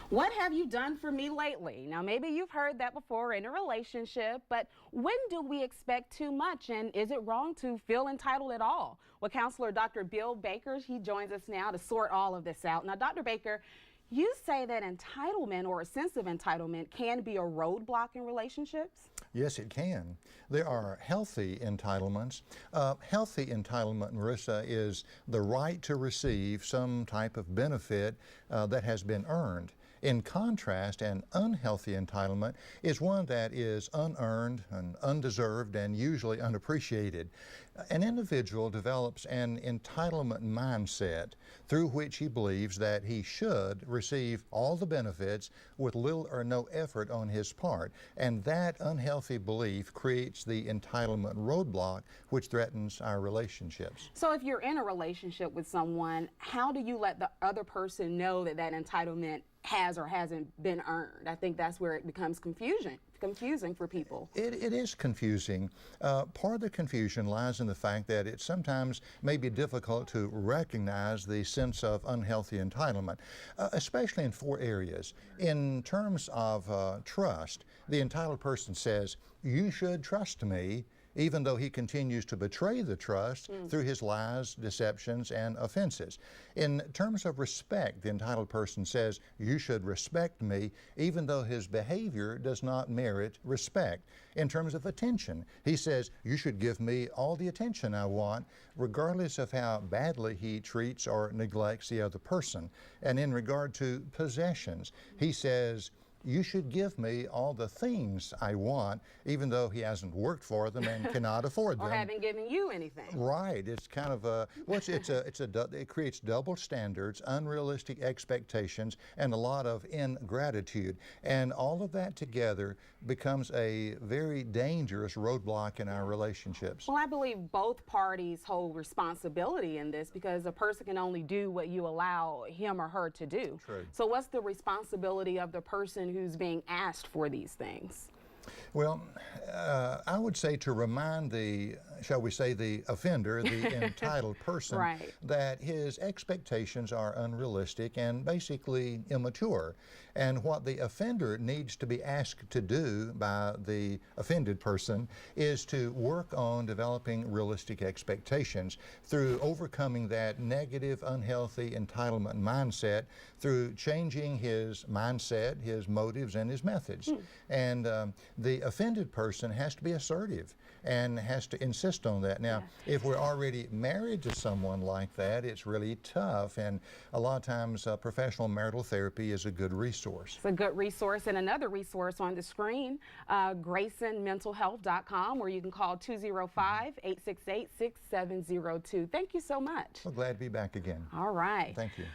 What have you done for me lately? Now, maybe you've heard that before in a relationship, but when do we expect too much, and is it wrong to feel entitled at all? Well, counselor Dr. Bill Baker, he joins us now to sort all of this out. Now, Dr. Baker, you say that entitlement or a sense of entitlement can be a roadblock in relationships? Yes, it can. There are healthy entitlements. Healthy entitlement, Marissa, is the right to receive some type of benefit that has been earned. In contrast, an unhealthy entitlement is one that is unearned and undeserved and usually unappreciated. An individual develops an entitlement mindset through which he believes that he should receive all the benefits with little or no effort on his part. And that unhealthy belief creates the entitlement roadblock, which threatens our relationships. So if you're in a relationship with someone, how do you let the other person know that that entitlement has or hasn't been earned? I think that's where it becomes confusing for people. It is confusing. Part of the confusion lies in the fact that it sometimes may be difficult to recognize the sense of unhealthy entitlement, especially in four areas. In terms of trust, the entitled person says, "You should trust me," even though he continues to betray the trust through his lies, deceptions, and offenses. In terms of respect, the entitled person says, "You should respect me," even though his behavior does not merit respect. In terms of attention, he says, "You should give me all the attention I want," regardless of how badly he treats or neglects the other person. And in regard to possessions, he says, "You should give me all the things I want," even though he hasn't worked for them and cannot afford them. Or haven't given you anything. Right. It's kind of a, well, it creates double standards, unrealistic expectations, and a lot of ingratitude. And all of that together becomes a very dangerous roadblock in our relationships. Well, I believe both parties hold responsibility in this because a person can only do what you allow him or her to do. True. So what's the responsibility of the person who's being asked for these things? Well, I would say to remind the, shall we say, the offender, the entitled person, Right. that his expectations are unrealistic and basically immature. And what the offender needs to be asked to do by the offended person is to work on developing realistic expectations through overcoming that negative, unhealthy entitlement mindset, through changing his mindset, his motives, and his methods. And the offended person has to be assertive and has to insist on that. Now, if we're already married to someone like that, it's really tough, and a lot of times professional marital therapy is a good resource. It's a good resource, and another resource on the screen, GraysonMentalHealth.com, where you can call 205-868-6702. Thank you so much. Well, glad to be back again. All right. Thank you.